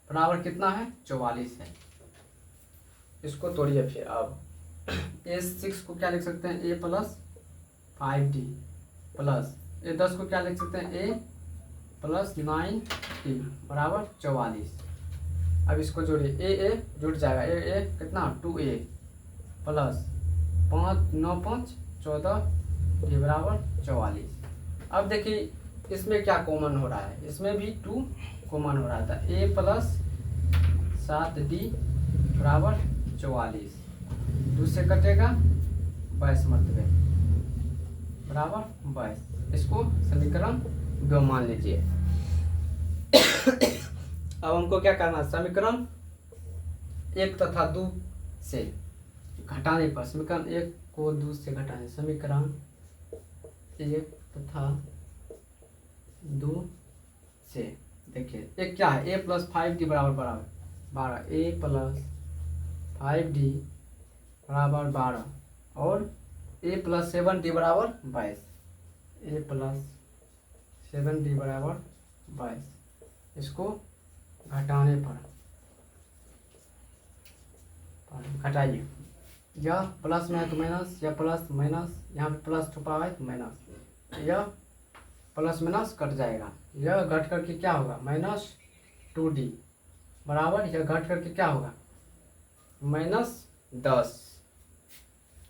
बराबर कितना है 44 है। इसको तोड़िए फिर। अब A6 को क्या लिख सकते हैं, A plus 5D plus A10 को क्या लिख सकते हैं, A प्लस 9D बराबर 44। अब इसको जोड़िए, A जुड़ जाएगा, A कितना 2A प्लस 5 9 5 14D बराबर 44। अब देखिए इसमें क्या कॉमन हो रहा है, इसमें भी 2 कॉमन हो रहा था। A प्लस 7D बराबर 44, 2 से कटेगा 22 मरतबे बराबर 22। इसको समीकरण 2 मान लीजिए। अब हमको क्या करना है, समीकरण 1 तथा 2 से घटाने पर, समीकरण 1 को 2 से घटाने, समीकरण 1 तथा 2 से देखिए एक क्या है, A प्लस 5D बराबर 12, A प्लस 5D बराबर 12 और A प्लस 7D बराबर 22, A प्लस 7D बराबर 22। इसको घटाने पर घटाइए, यह प्लस में है तो माइनस, या प्लस माइनस, यहाँ पे प्लस छुपा है तो माइनस, यह प्लस माइनस कट जाएगा, यह घट करके क्या होगा -2D बराबर, यह घट करके क्या होगा -10,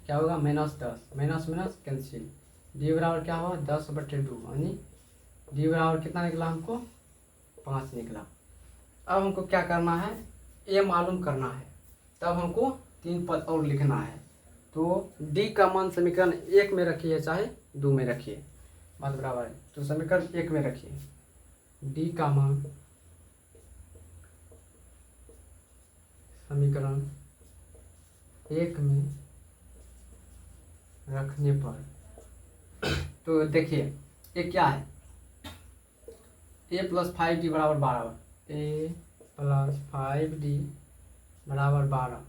क्या होगा -10, माइनस माइनस कैंसिल, D बराबर क्या होगा 10/2, यानी D बराबर कितना निकला हमको 5 निकला। अब हमको क्या करना है, A मालूम करना है, तब हमको 3 पद और लिखना है। तो D का मान समीकरण 1 में रखिए चाहे 2 में रखिए, बात बराबर है। तो समीकरण 1 में रखिए, D का मान समीकरण 1 में रखने पर तो देखिए ये क्या है, A प्लस 5D बराबर 12, A प्लस 5D बराबर 12,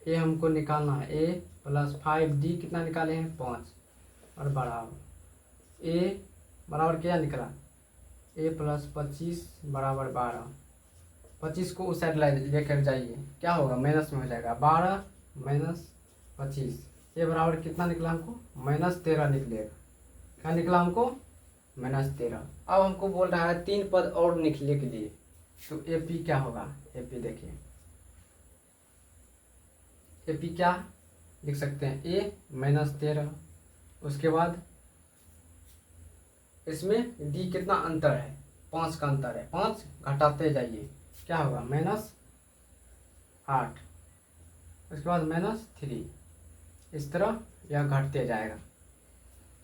A हमको निकालना है, A प्लस 5D कितना निकाले हैं 5 और बराबर A बराबर क्या निकला, A प्लस 25 बराबर 12, 25 को उस साइड लेकर जाइए, क्या होगा, माइनस में हो जाएगा। 12 माइनस 25 ये बराबर कितना निकला हमको, -13 निकलेगा। क्या निकला हमको, -13। अब हमको बोल रहा है 3 पद और निकलने के लिए, तो AP क्या होगा, AP देखिए, AP क्या लिख सकते हैं, A -13। उसके बाद इसमें D कितना अंतर है, 5 का अंतर है, 5 घटाते जाइए, क्या होगा, -8। उसके बाद -3, इस तरह यह घटते जाएगा।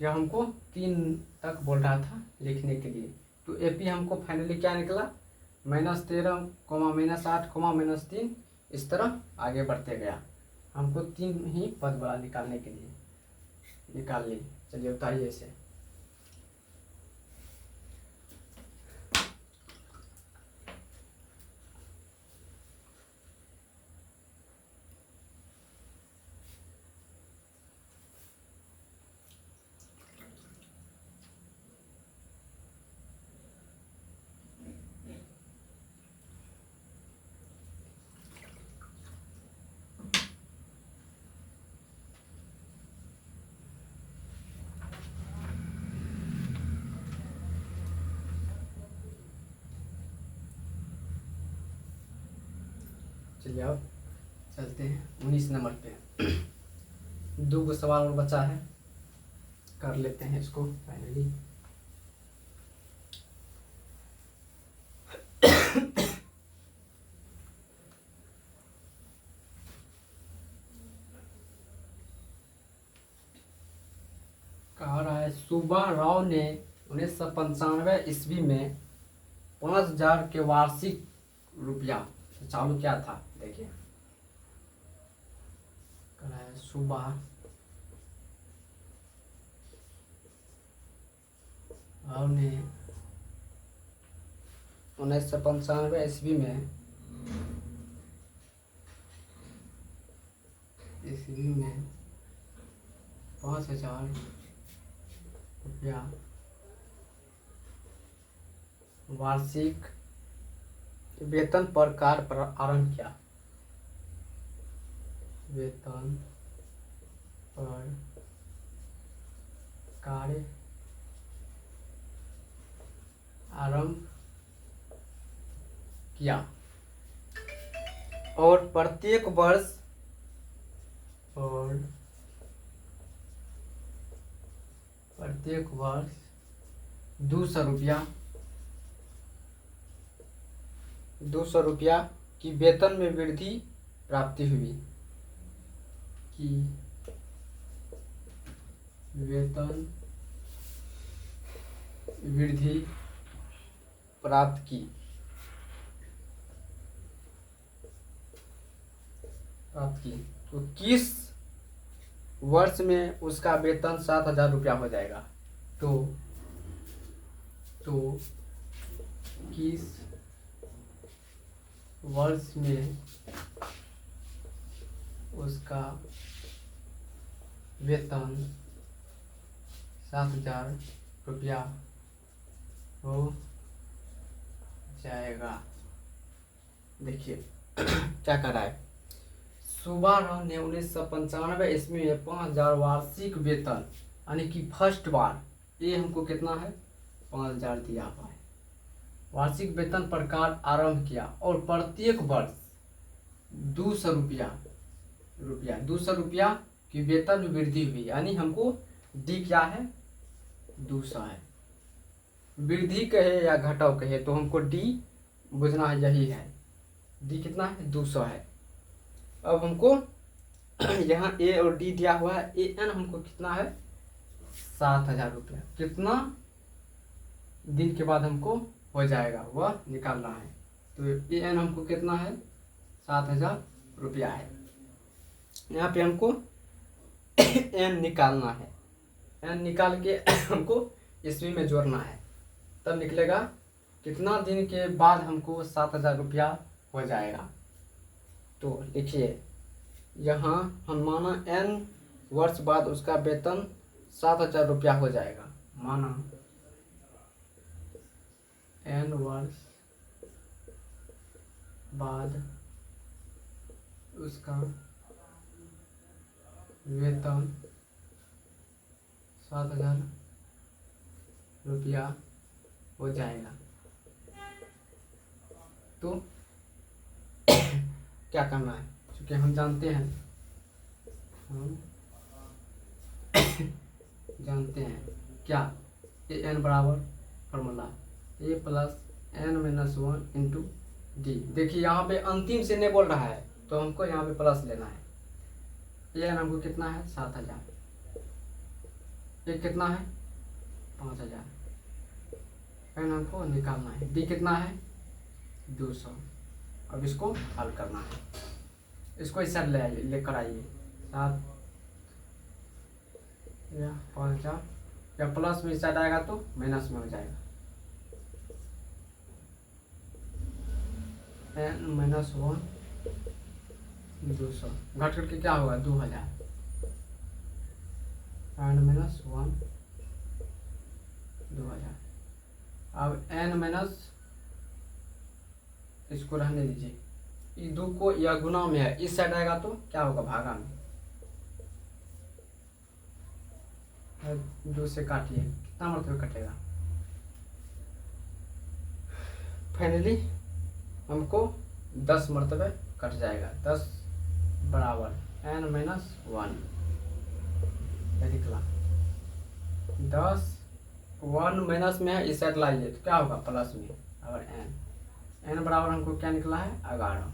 यह हमको 3 तक बोल रहा था लिखने के लिए। तो AP हमको फाइनली क्या निकला, -13, -8, -3, इस तरह आगे बढ़ते गया। हमको 3 ही पद बड़ा निकालने के लिए निकाल ली। चलिए उतारिए इसे। चलिए अब चलते हैं 19 नंबर पे। 2 को सवाल और बचा है, कर लेते हैं इसको फाइनली। कह रहा है सुब्बा राव ने 1995 ईस्वी में 5000 के वार्षिक रुपया चालू किया था। देखिए कह रहा है सुब्बा राव ने 1995 ईस्वी में 5000 रुपया वार्षिक वेतन पर कार्य आरंभ किया। वेतन पर कार्य आरंभ किया और प्रत्येक वर्ष 200 रुपया की वेतन में वृद्धि प्राप्ति हुई, कि वेतन वृद्धि प्राप्त की तो किस वर्ष में उसका वेतन 7000 रुपया हो जाएगा। तो किस वर्ष में उसका वेतन 7000 रुपया हो जाएगा। देखिए क्या कर रहा है, सुब्बा राव ने 1995 ईस्वी में 5000 वार्षिक वेतन, यानी कि फर्स्ट बार ये हमको कितना है, 5000 दिया हुआ है, वार्षिक वेतन पर कार्य आरंभ किया और प्रत्येक वर्ष 200 रुपया की वेतन में वृद्धि हुई, यानी हमको डी क्या है, 200 है। वृद्धि कहे या घटाव कहे तो हमको डी बुझना है, यही है, डी कितना है, 200 है। अब हमको यहाँ ए और डी दिया हुआ है, ए एन हमको कितना है, 7000 रुपया, कितना दिन के बाद हमको हो जाएगा वह निकालना है। तो ए एन हमको कितना है, 7000 रुपया है। यहाँ पे हमको एन निकालना है, एन निकाल के हमको ईस्वी में जोड़ना है, तब निकलेगा कितना दिन के बाद हमको 7000 रुपया हो जाएगा। तो लिखिए यहाँ हम माना n वर्ष बाद उसका वेतन 7000 रुपया हो जाएगा, माना n वर्ष बाद उसका वेतन 7,000 रुपया हो जाएगा। तो क्या करना है, क्योंकि हम जानते हैं क्या ए एन बराबर formula A plus N minus 1 into D. देखिए यहाँ पे अंतिम से नहीं बोल रहा है, तो हमको यहाँ पे प्लस लेना है। ए एन हमको कितना है 7,000, ये कितना है 5,000, एन हमको निकालना है, डी कितना है 200। अब इसको हल करना है, इसको इस साइड ले आइए, लेकर आइए 7 या 5,000 या प्लस में इस साइड आएगा तो माइनस में हो जाएगा। एन माइनस 1 200 घट करके क्या होगा 2,000। N minus 1 2,000। अब एन माइनस, इसको रहने दीजिए, इस 2 को यह गुना में है, इस साइड आएगा तो क्या होगा भागा में। 2 से काटिए, कितना मरतबे कटेगा। फाइनली हमको 10 मरतबे कट जाएगा। 10 बराबर एन माइनस 1 निकला। 10 1 माइनस में है, इस साइड लाइए तो क्या होगा प्लस में। और एन बराबर हमको क्या निकला है 11।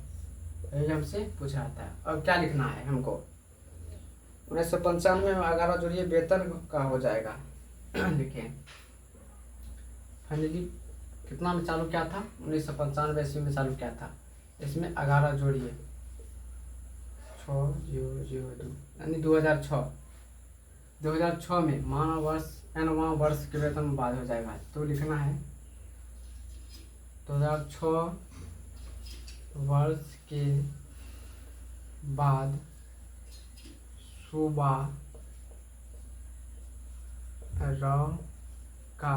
यही हमसे पूछ रहा था। अब क्या लिखना है हमको, 1995 में 11 जोड़िए, वेतन का हो जाएगा। लिखिए फाइनली कितना में चालू किया था, 1995 ईस्वी में चालू किया था। इसमें 11 जोड़िए 6002 यानी 2006 में मानव वर्ष एनवा वर्ष के वेतन बाद हो जाएगा। तो लिखना है 2006 वर्ष के बाद सूबा र का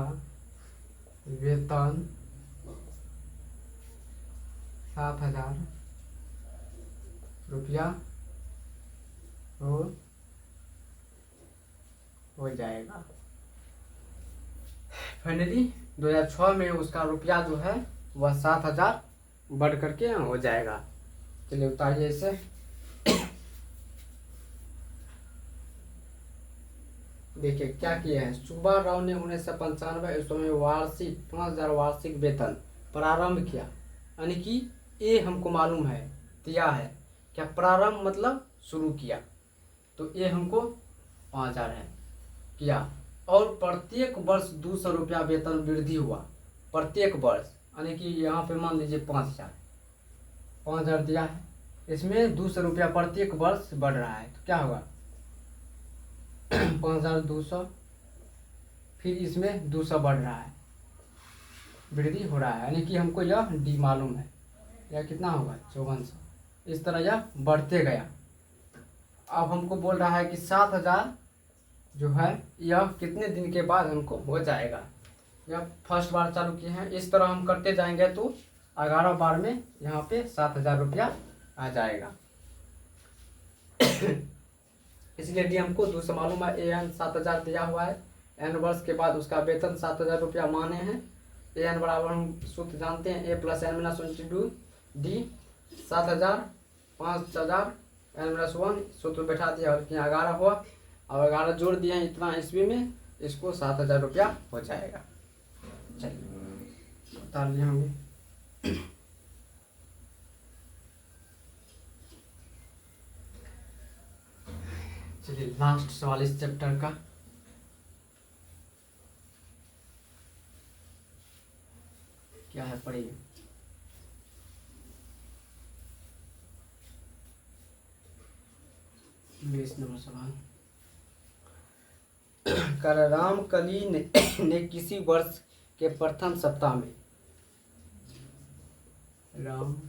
वेतन 7,000 रुपया हो जाएगा। फाइनली 2006 में उसका रुपया जो है वह 7,000 बढ़ करके हो जाएगा। चलिए उतारिए इसे। देखिए क्या किया है, सुब्बा राव ने 1995 ईस्वी में वार्षिक 5,000 वार्षिक वेतन प्रारंभ किया। यानी कि ये हमको मालूम है, दिया है क्या, प्रारंभ मतलब शुरू किया, तो ये हमको 5,000 है किया। और प्रत्येक वर्ष 200 रुपया वेतन वृद्धि हुआ प्रत्येक वर्ष। यानी कि यहाँ पे मान लीजिए 5,000 दिया है, इसमें 200 रुपया प्रत्येक वर्ष बढ़ रहा है, तो क्या होगा 5,200, फिर इसमें 200 बढ़ रहा है, वृद्धि हो रहा है। यानी कि हमको यह डी मालूम है, यह कितना होगा 5400। इस तरह यह बढ़ते गया। अब हमको बोल रहा है कि 7,000 जो है यह कितने दिन के बाद हमको हो जाएगा। यह फर्स्ट बार चालू किए हैं, इस तरह हम करते जाएंगे तो 11 बार में यहाँ पे 7,000 रुपया आ जाएगा। इसलिए डी हमको 200 मालूम है। ए एन 7,000 दिया हुआ है, एन वर्ष के बाद उसका वेतन 7,000 रुपया माने हैं। ए एन बराबर हम सूत्र जानते हैं, A plus N minus 1 D 7,000 5,000 N minus 1 सूत्र बैठा दिया और 11 हुआ, और 11 जोड़ दिए हैं इतना ईस्वी में, इसको 7,000 रुपया हो जाएगा। चलिए उतार लिए होंगे। चलिए लास्ट सवाल इस चैप्टर का। क्या है पढ़िए। बीस नंबर सवाल। कर रामकली ने किसी वर्ष के प्रथम सप्ताह में, रामकली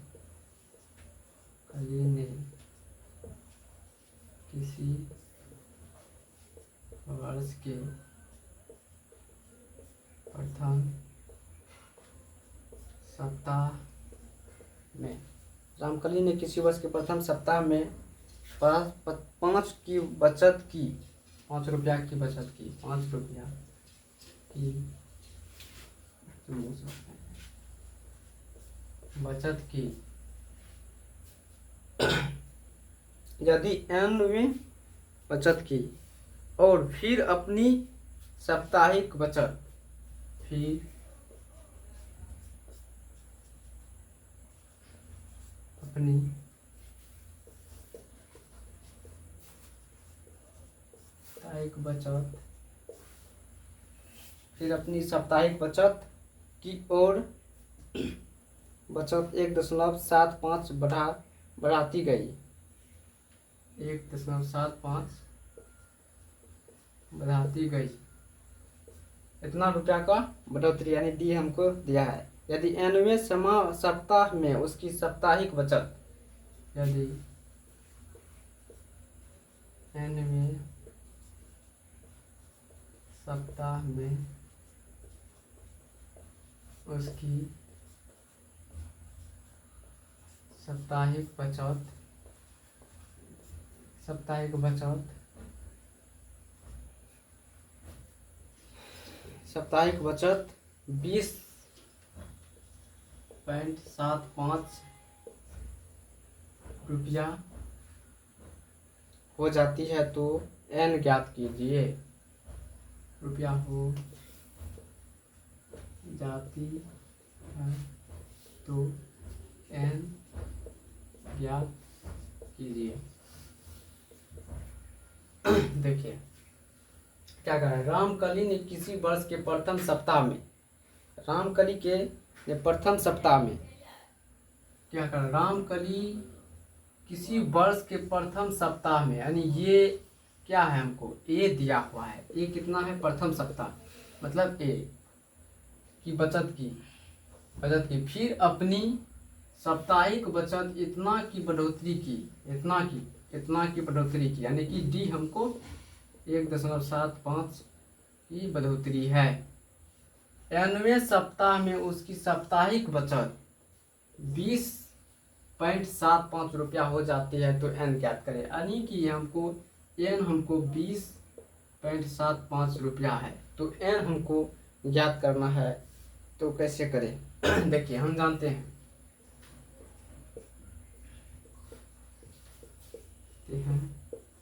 ने किसी वर्ष के प्रथम सप्ताह में रामकली ने किसी वर्ष के प्रथम सप्ताह में 5 की बचत की, 5 रुपया की बचत की, 5 रुपया की बचत की। यदि n में बचत की और फिर अपनी साप्ताहिक बचत, फिर अपनी साप्ताहिक बचत, फिर अपनी साप्ताहिक बचत की ओर बचत 1.75 बढ़ाती गई, 1.75 बढ़ाती गई। इतना रुपया का बढ़ोतरी यानी डी हमको दिया है। यदि nवें सप्ताह में उसकी साप्ताहिक बचत, यदि nवें सप्ताह में उसकी साप्ताहिक बचत 20.75 रुपया हो जाती है तो n ज्ञात कीजिए। रुपया हो जाती है तो n ज्ञात कीजिए। देखिए क्या कर रहा है, रामकली ने किसी वर्ष के प्रथम सप्ताह में, रामकली के प्रथम सप्ताह में क्या कर रहा है, रामकली किसी वर्ष के प्रथम सप्ताह में, यानी ये क्या है, हमको ए दिया हुआ है, ए कितना है, प्रथम सप्ताह मतलब ए की बचत की, फिर अपनी साप्ताहिक बचत इतना की बढ़ोतरी की, इतना की बढ़ोतरी की, यानी कि डी हमको 1.75 की बढ़ोतरी है। nवें सप्ताह में उसकी साप्ताहिक बचत 20.75 रुपया हो जाती है तो n ज्ञात करें, यानी कि हमको n हमको 20.75 रुपया है तो n हमको ज्ञात करना है। तो कैसे करें देखिए हम जानते हैं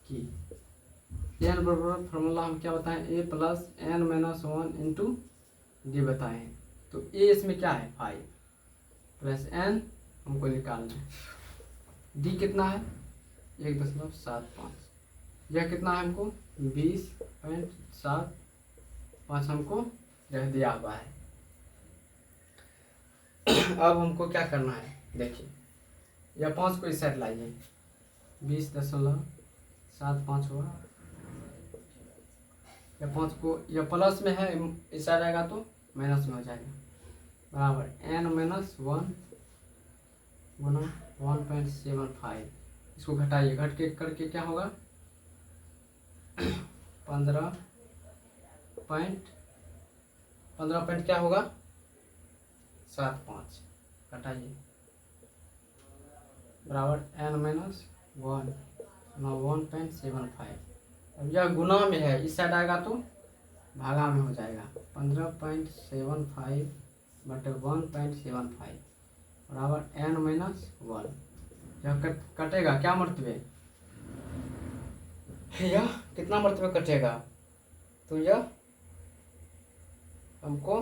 कि n बराबर फॉर्मूला हम क्या बताएं, a plus n minus 1 into D बताएं। तो a इसमें क्या है 5 प्लस n हमको निकालना है, डी कितना है 1.75, यह कितना है हमको 20.75 हमको यह दिया हुआ है। अब हमको क्या करना है, देखिए यह 5 को इस साइड लाइए, 20.75 हुआ, यह 5 को यह प्लस में है, इस साइड आएगा तो माइनस में हो जाएगा, बराबर n माइनस 1 गुना 1.75, इसको घटाइए, घट के करके क्या होगा 15 पॉइंट क्या होगा 75, घटाइए बराबर n माइनस 1 1.75। अब यह गुना में है, इस साइड आएगा तो भागा में हो जाएगा, 15.75 बटे 1.75 बराबर n माइनस 1। यह कटेगा क्या मरतबे, यह कितना मरतबे कटेगा, तो यह हमको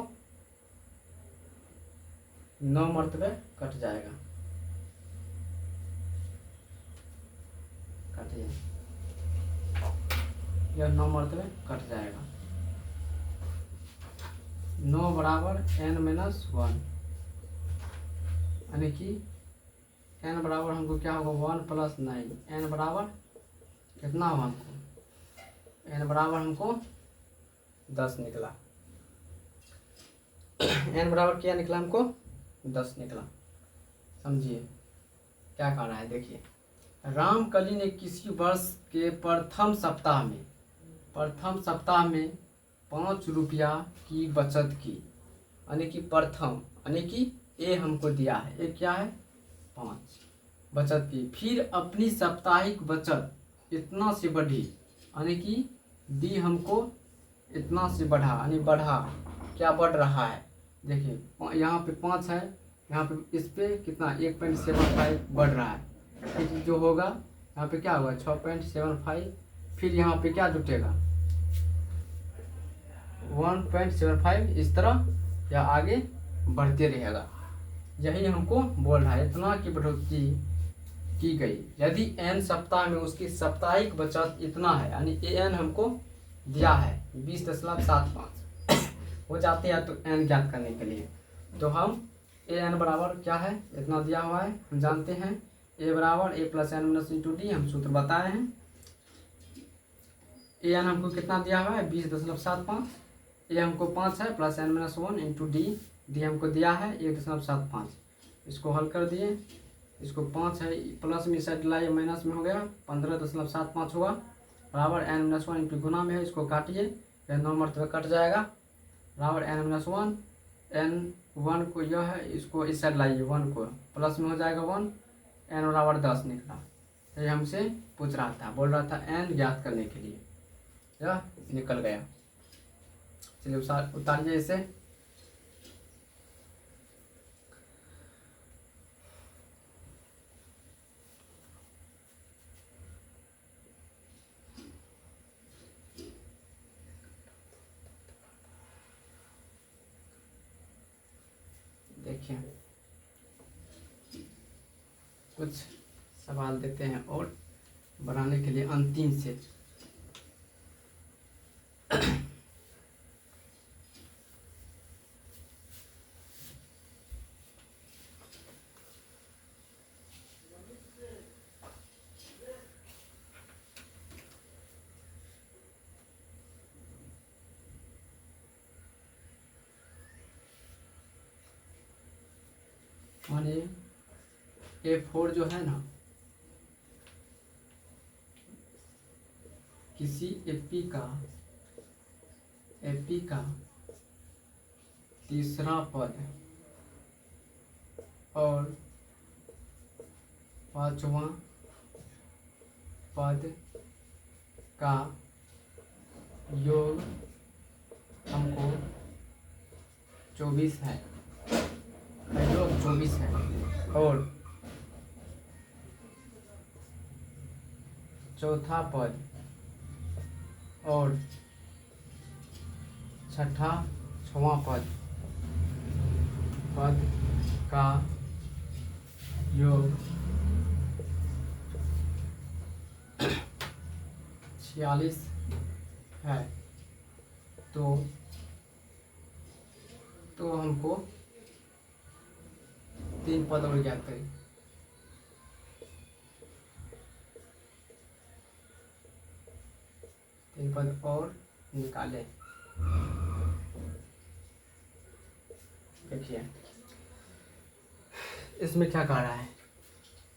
9 मरतबे कट जाएगा, काटिए, यह 9 मरतबे कट जाएगा, 9 बराबर n माइनस 1, यानी कि n बराबर हमको क्या होगा 1 प्लस 9, n बराबर कितना हुआ हमको, n बराबर हमको 10 निकला, n बराबर क्या निकला हमको 10 निकला। समझिए क्या कह रहा है, देखिए रामकली ने किसी वर्ष के प्रथम सप्ताह में 5 रुपया की बचत की, यानी कि प्रथम, यानी कि ए हमको दिया है, ए क्या है 5, बचत की, फिर अपनी साप्ताहिक बचत इतना से बढ़ी, यानी कि डी हमको इतना से बढ़ा, यानी बढ़ा, क्या बढ़ रहा है, देखिए यहाँ पे 5 है, यहाँ पे इस पे कितना 1.75 बढ़ रहा है, फिर जो होगा यहाँ पे क्या होगा 6.75, फिर यहाँ पे क्या जुटेगा 1.75, इस तरह या आगे बढ़ते रहेगा। यही हमको बोल रहा है, इतना की बढ़ोतरी की गई यदि n सप्ताह में उसकी साप्ताहिक बचत इतना है, यानी an हमको दिया है 20.75 हो जाते हैं, तो n ज्ञात करने के लिए तो हम an बराबर क्या है, इतना दिया हुआ है, हम जानते हैं a बराबर a plus N minus into D, हम सूत्र बताए हैं। an हमको कितना दिया हुआ है 20.75, a हमको 5 है plus N minus 1 into D हमको दिया है 1.75, इसको हल कर दिए, इसको 5 है प्लस में साइड लाइए माइनस में हो गया 15.75 होगा, बराबर एन माइनस 1 इंटू गुना में है, इसको काटिए, यह 9 मरतबा कट जाएगा, बराबर एन माइनस 1, एन 1 को यह है, इसको इस साइड लाइए 1 को प्लस में हो जाएगा 1, एन बराबर 10 निकला। ये हमसे पूछ रहा था, बोल रहा था एन ज्ञात करने के लिए, यह निकल गया। चलिए उतारिए इसे, देखिए कुछ सवाल देते हैं और बनाने के लिए अंतिम से मानिए A4 जो है ना, किसी एपी का तीसरा पद और पांचवा पद का योग हमको 24 है, योग 24 है, और चौथा पद और छठवां पद का योग 46 है, तो हमको 3 पद और ज्ञात करें। तीन पद और निकाले, देखिए इसमें क्या कह रहा है,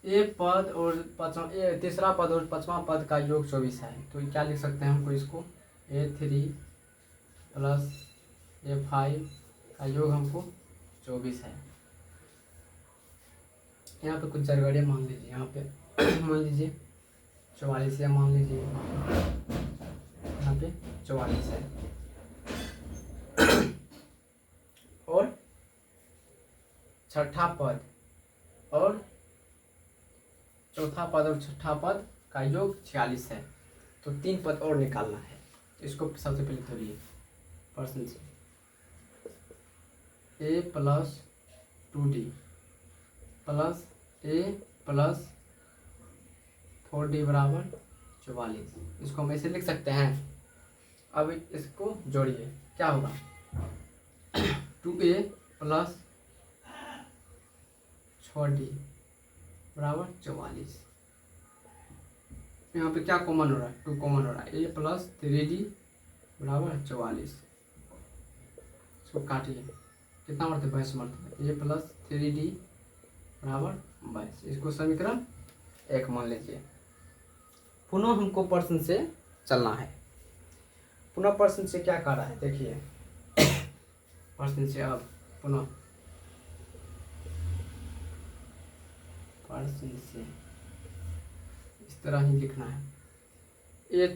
एक पद और तीसरा पद और पांचवा पद का योग 24 है, तो क्या लिख सकते हैं हमको, इसको A3 प्लस A5 का योग हमको 24 है। यहाँ पे कुछ जरगड़े मान लीजिए, यहाँ पे मान लीजिए 44 या मान लीजिए यहाँ पे 44 है, और छठा पद और चौथा पद और छठा पद का योग 46 है, तो 3 पद और निकालना है। इसको सबसे पहले तोड़िए प्रश्न से, A plus 2D plus A plus 4D बराबर 44, इसको हम ऐसे लिख सकते हैं। अब इसको जोड़िए, क्या होगा 2A प्लस 6D बराबर 44, यहाँ पे क्या कॉमन हो रहा है, 2 कॉमन हो रहा है, A प्लस 3D बराबर 44, इसको काटिए, कितना मरते 22 मरते, A प्लस 3D बराबर 22, इसको समीकरण 1 मान लीजिए। पुनः हमको प्रश्न से चलना है, पुनः प्रश्न से क्या कर रहा है, देखिए प्रश्न से अब पुनः पर सी से इस तरह ही लिखना है। ये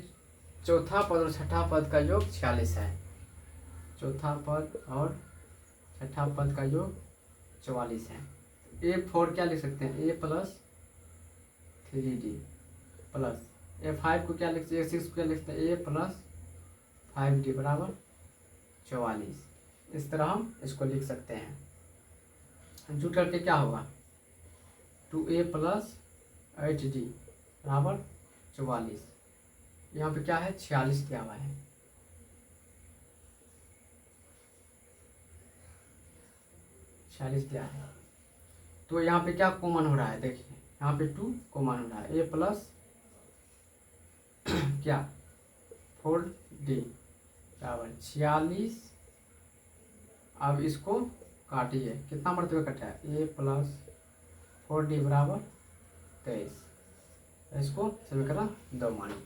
चौथा पद और छठा पद का योग 46 है। चौथा पद और छठा पद का योग 44 है। A4 क्या लिख सकते हैं, A plus 3D plus A5 को क्या लिख सकते हैं, A6 को क्या लिख सकते हैं, A प्लस 5D बराबर 44। इस तरह हम इसको लिख सकते हैं। जुट करके क्या होगा, 2A प्लस 8D बराबर 44। यहाँ पे क्या है, 46 दिया हुआ है। दिया है तो यहाँ पे क्या कॉमन हो रहा है, देखिए यहाँ पे 2 कॉमन हो रहा है। A प्लस क्या 4D बराबर 46। अब इसको काटिए, कितना मरतबे कटा है, A प्लस 4D बराबर 23। इसको समीकरण 2 मानिए।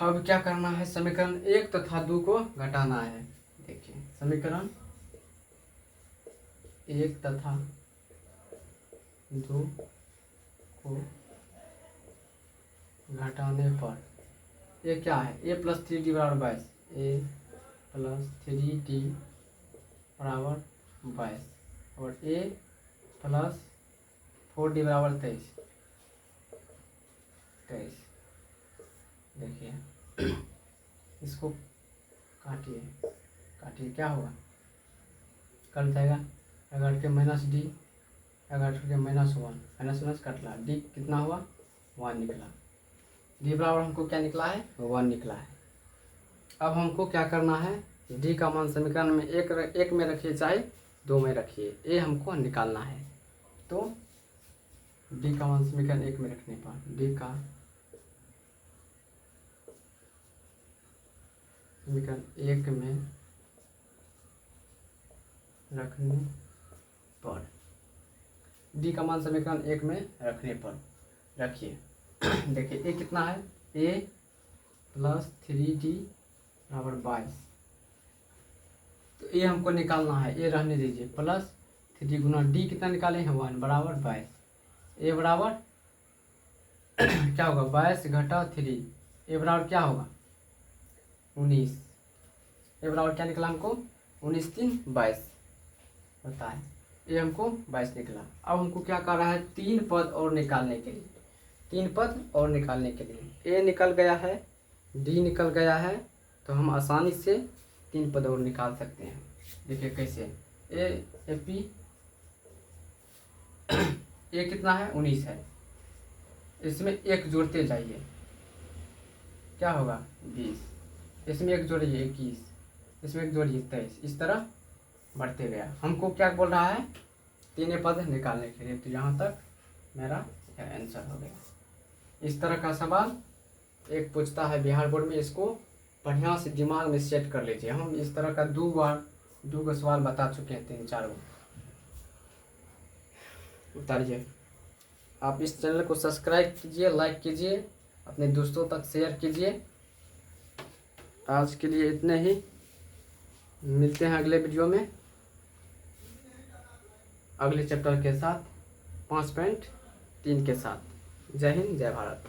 अब क्या करना है, समीकरण 1 तथा 2 को घटाना है। देखिए समीकरण 1 तथा 2 को घटाने पर ये क्या है, A प्लस 3D बराबर 22, A प्लस 3D बराबर 22 और A प्लस 4D बराबर 23। देखिए इसको काटिए क्या होगा, कट जाएगा। 11 के माइनस D, 11 के माइनस 1, माइनस कटला, D कितना हुआ 1 निकला। D बराबर हमको क्या निकला है, 1 निकला है। अब हमको क्या करना है, D का मान समीकरण में एक में रखिए चाहे 2 में रखिए, A हमको निकालना है। तो D का मान समीकरण 1 में रखने पर D का समीकरण 1 में रखने पर D का मान समीकरण 1 में रखने पर रखिए। देखिए A कितना है, A प्लस 3D बराबर 22। तो A हमको निकालना है, A रहने दीजिए, प्लस 3D गुना D कितना निकाले हैं 1 बराबर 22। A बराबर क्या होगा, 22 घटा 3, A बराबर क्या होगा 19। A बराबर क्या निकला हमको, 19 3 22 होता है। A हमको 22 निकला। अब हमको क्या कर रहा है, 3 पद और निकालने के लिए, 3 पद और निकालने के लिए A निकल गया है, D निकल गया है, तो हम आसानी से 3 पद और निकाल सकते हैं। देखिए कैसे, A कितना है 19 है, इसमें 1 जोड़ते जाइए, क्या होगा 20, इसमें 1 जोड़िए 21, इसमें 1 जोड़िए 23, इस तरह बढ़ते गया। हमको क्या बोल रहा है, 3 पद निकालने के लिए। तो यहाँ तक मेरा आंसर हो गया। इस तरह का सवाल एक पूछता है बिहार बोर्ड में, इसको बढ़िया से दिमाग में सेट कर लीजिए। हम इस तरह का 2 सवाल बता चुके हैं, 3-4 गो। उतारिए। आप इस चैनल को सब्सक्राइब कीजिए, लाइक कीजिए, अपने दोस्तों तक शेयर कीजिए। आज के लिए इतने ही, मिलते हैं अगले वीडियो में अगले चैप्टर के साथ, 5.3 के साथ। जय हिंद, जय भारत।